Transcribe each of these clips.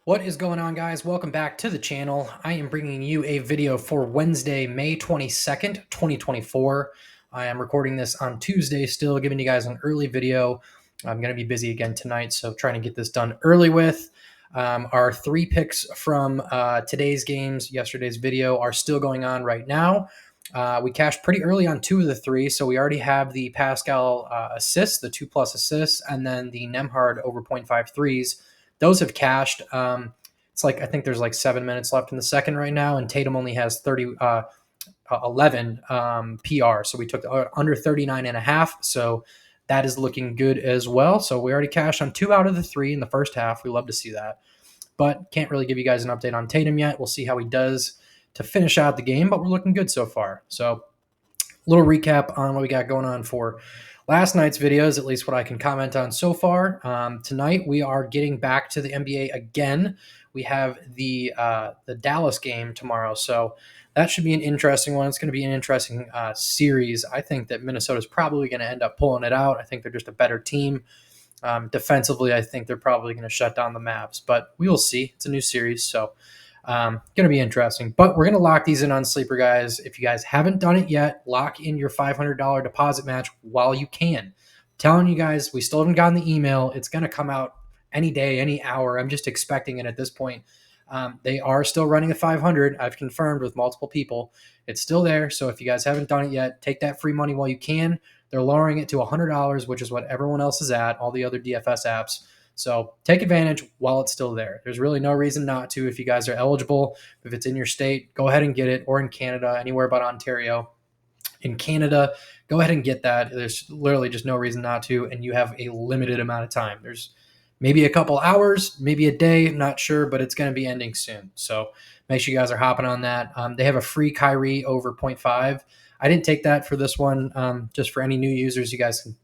What is going on, guys? Welcome back to the channel. I am bringing you a video for Wednesday, May 22nd, 2024. I am recording this on Tuesday still, giving you guys an early video. I'm going to be busy again tonight, so trying to get this done early with. Our three picks from today's games, yesterday's video, are still going on right now. We cashed pretty early on two of the three, so we already have the Pascal assists, the 2+ assists, and then the Nemhard over 0.5 threes. Those have cashed. It's like I think there's like 7 minutes left in the second right now, and Tatum only has 11 PR. So we took under 39.5. So that is looking good as well. So we already cashed on 2 out of the 3 in the first half. We love to see that, but can't really give you guys an update on Tatum yet. We'll see how he does to finish out the game, but we're looking good so far. So a little recap on what we got going on for last night's videos, at least what I can comment on so far. Tonight we are getting back to the NBA again. We have the Dallas game tomorrow, so that should be an interesting one. It's going to be an interesting series. I think that Minnesota's probably going to end up pulling it out. I think they're just a better team. Defensively, I think they're probably going to shut down the Mavs, but we will see. It's a new series, so going to be interesting. But we're going to lock these in on Sleeper, guys. If you guys haven't done it yet, lock in your $500 deposit match while you can. I'm telling you guys, we still haven't gotten the email. It's going to come out any day, any hour. I'm just expecting it at this point. They are still running the 500. I've confirmed with multiple people. It's still there. So if you guys haven't done it yet, take that free money while you can. They're lowering it to $100, which is what everyone else is at, all the other DFS apps. So take advantage while it's still there. There's really no reason not to. If you guys are eligible, if it's in your state, go ahead and get it, or in Canada, anywhere but Ontario. In Canada, go ahead and get that. There's literally just no reason not to, and you have a limited amount of time. There's maybe a couple hours, maybe a day, I'm not sure, but it's going to be ending soon. So make sure you guys are hopping on that. They have a free Kyrie over 0.5. I didn't take that for this one. Just for any new users, you guys can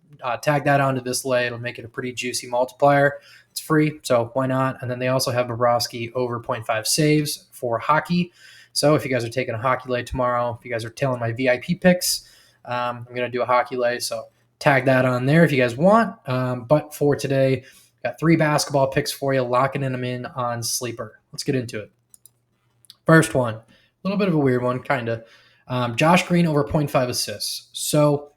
tag that onto this lay. It'll make it a pretty juicy multiplier. It's free, so why not? And then they also have Bobrovsky over 0.5 saves for hockey. So if you guys are taking a hockey lay tomorrow, if you guys are tailing my VIP picks, I'm going to do a hockey lay. So tag that on there if you guys want. But for today, got 3 basketball picks for you, locking them in on Sleeper. Let's get into it. First one, a little bit of a weird one, kind of. Josh Green over 0.5 assists. So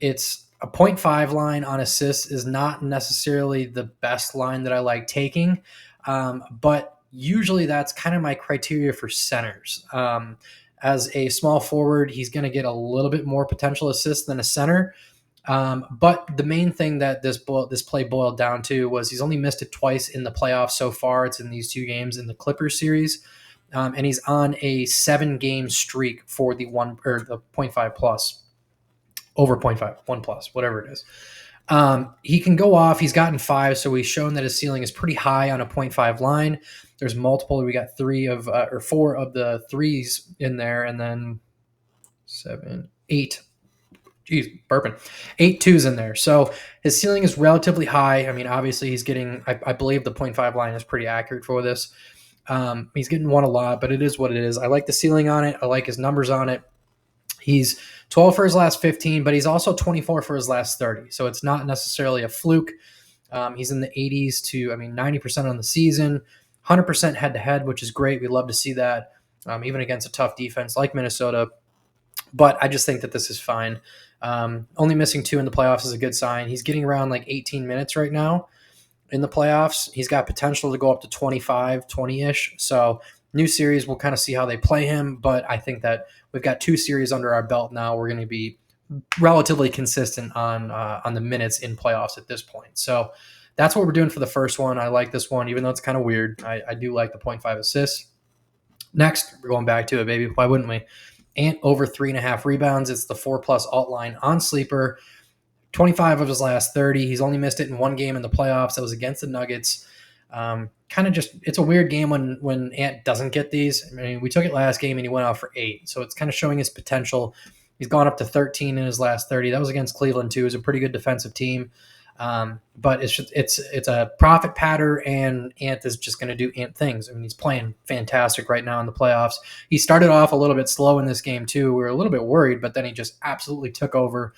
it's a 0.5 line on assists is not necessarily the best line that I like taking, but usually that's kind of my criteria for centers. As a small forward, he's going to get a little bit more potential assists than a center. But the main thing that this play boiled down to was he's only missed it twice in the playoffs so far. It's in these 2 games in the Clippers series. And he's on a 7-game streak for the 0.5 plus, over 0.5, 1 plus, whatever it is. He can go off. He's gotten 5, so he's shown that his ceiling is pretty high on a 0.5 line. There's multiple. We got 4 of the threes in there, and then 7, 8. Geez, burping. 8 twos in there. So his ceiling is relatively high. I mean, obviously he's getting, I believe the 0.5 line is pretty accurate for this. He's getting 1 a lot, but it is what it is. I like the ceiling on it. I like his numbers on it. He's 12 for his last 15, but he's also 24 for his last 30. So it's not necessarily a fluke. He's in the 80s to, 90% on the season, 100% head-to-head, which is great. We love to see that, even against a tough defense like Minnesota. But I just think that this is fine. Only missing 2 in the playoffs is a good sign. He's getting around like 18 minutes right now in the playoffs. He's got potential to go up to 25, 20-ish. So new series, we'll kind of see how they play him. But I think that we've got 2 series under our belt now. We're going to be relatively consistent on the minutes in playoffs at this point. So that's what we're doing for the first one. I like this one, even though it's kind of weird. I do like the 0.5 assists. Next, we're going back to it, baby. Why wouldn't we? Ant over 3.5 rebounds. It's the 4+ alt line on Sleeper. 25 of his last 30. He's only missed it in 1 game in the playoffs. That was against the Nuggets. Kind of just, it's a weird game when Ant doesn't get these. I mean, we took it last game and he went out for 8. So it's kind of showing his potential. He's gone up to 13 in his last 30. That was against Cleveland too. It was a pretty good defensive team. But it's a profit pattern, and Ant is just going to do Ant things. I mean, he's playing fantastic right now in the playoffs. He started off a little bit slow in this game too. We were a little bit worried, but then he just absolutely took over.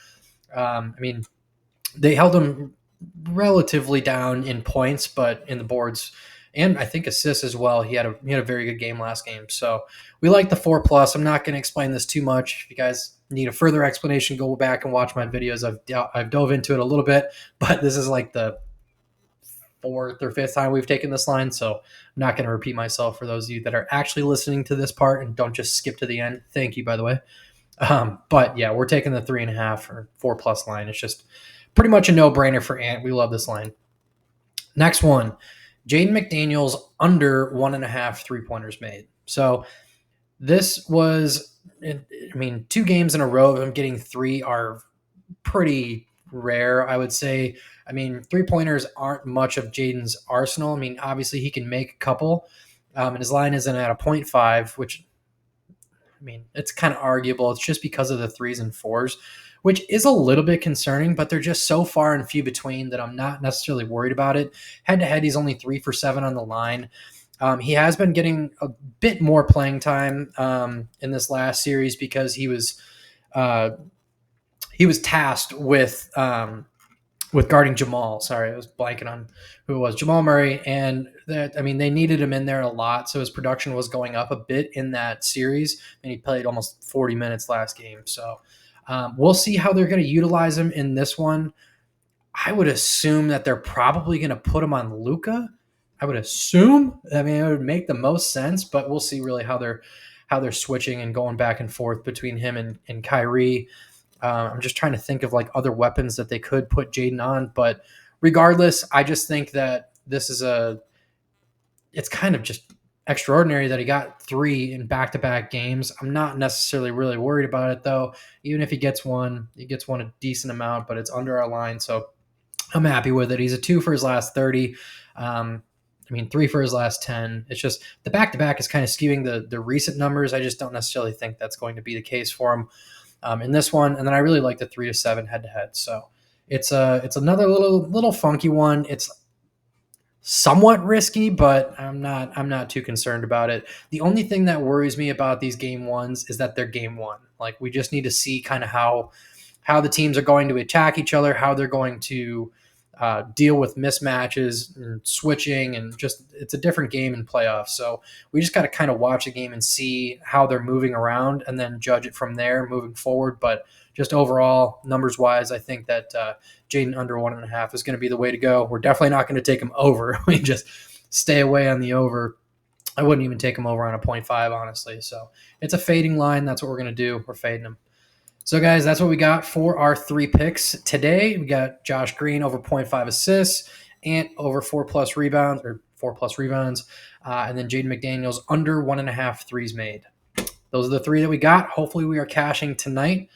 They held him relatively down in points, but in the boards, and I think assists as well. He had a very good game last game. So we like the 4+. I'm not going to explain this too much. If you guys need a further explanation, go back and watch my videos. I've dove into it a little bit, but this is like the fourth or fifth time we've taken this line, so I'm not going to repeat myself for those of you that are actually listening to this part and don't just skip to the end. Thank you, by the way. But yeah, we're taking the 3.5 or 4+ line. It's just pretty much a no-brainer for Ant. We love this line. Next one, Jaden McDaniels under 1.5 3-pointers made. So this was, I mean, 2 games in a row of him getting 3 are pretty rare, I would say. I mean, 3-pointers aren't much of Jaden's arsenal. I mean, obviously he can make a couple, and his line isn't at a 0.5, which, I mean, it's kind of arguable. It's just because of the 3s and 4s, which is a little bit concerning, but they're just so far and few between that I'm not necessarily worried about it. Head-to-head, he's only 3 for 7 on the line. He has been getting a bit more playing time in this last series because he was tasked with guarding Jamal. Sorry, I was blanking on who it was. Jamal Murray, and that, I mean, they needed him in there a lot, so his production was going up a bit in that series, and he played almost 40 minutes last game. So we'll see how they're going to utilize him in this one. I would assume that they're probably going to put him on Luka. I would assume. I mean, it would make the most sense, but we'll see really how they're switching and going back and forth between him and Kyrie. I'm just trying to think of like other weapons that they could put Jaden on, but regardless, I just think that this is it's kind of just extraordinary that he got 3 in back-to-back games. I'm not necessarily really worried about it though. Even if he gets one a decent amount, but it's under our line, so I'm happy with it. He's a 2 for his last 30. I mean, 3 for his last 10. It's just the back-to-back is kind of skewing the recent numbers. I just don't necessarily think that's going to be the case for him in this one. And then I really like the 3 to 7 head-to-head. So it's another little funky one. It's somewhat risky, but I'm not too concerned about it. The only thing that worries me about these game ones is that they're game one. Like, we just need to see kind of how the teams are going to attack each other, how they're going to deal with mismatches and switching, and just it's a different game in playoffs. So we just got to kind of watch the game and see how they're moving around and then judge it from there moving forward. But just overall, numbers wise, I think that Jaden under 1.5 is going to be the way to go. We're definitely not going to take him over. We just stay away on the over. I wouldn't even take him over on a 0.5, honestly. So it's a fading line. That's what we're going to do. We're fading him. So, guys, that's what we got for our 3 picks today. We got Josh Green over 0.5 assists, Ant over 4+ rebounds, and then Jaden McDaniels under 1.5 threes made. Those are the 3 that we got. Hopefully, we are cashing tonight.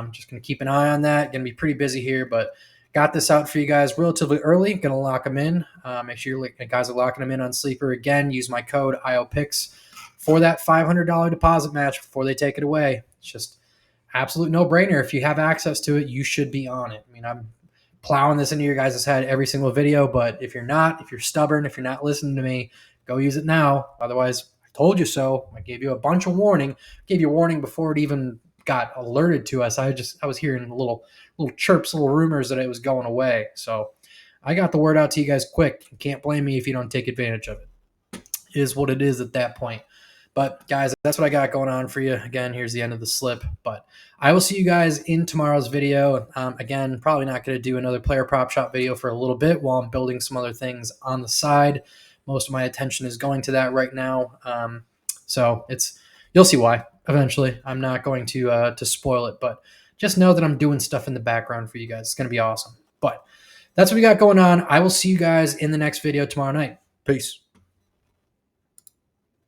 Just going to keep an eye on that. Going to be pretty busy here, but got this out for you guys relatively early. Going to lock them in. Make sure you guys are locking them in on Sleeper. Again, use my code IOPICKS for that $500 deposit match before they take it away. It's just absolute no-brainer. If you have access to it, you should be on it. I mean, I'm plowing this into your guys' head every single video, but if you're not, if you're stubborn, if you're not listening to me, go use it now. Otherwise, I told you so. I gave you a bunch of warning. Gave you warning before it even got alerted to us. I was hearing little chirps, little rumors that it was going away. So I got the word out to you guys quick. You can't blame me if you don't take advantage of it. It is what it is at that point. But, guys, that's what I got going on for you. Again, here's the end of the slip. But I will see you guys in tomorrow's video. Again, probably not going to do another player prop shop video for a little bit while I'm building some other things on the side. Most of my attention is going to that right now. So you'll see why eventually. I'm not going to spoil it, but just know that I'm doing stuff in the background for you guys. It's going to be awesome. But that's what we got going on. I will see you guys in the next video tomorrow night. Peace.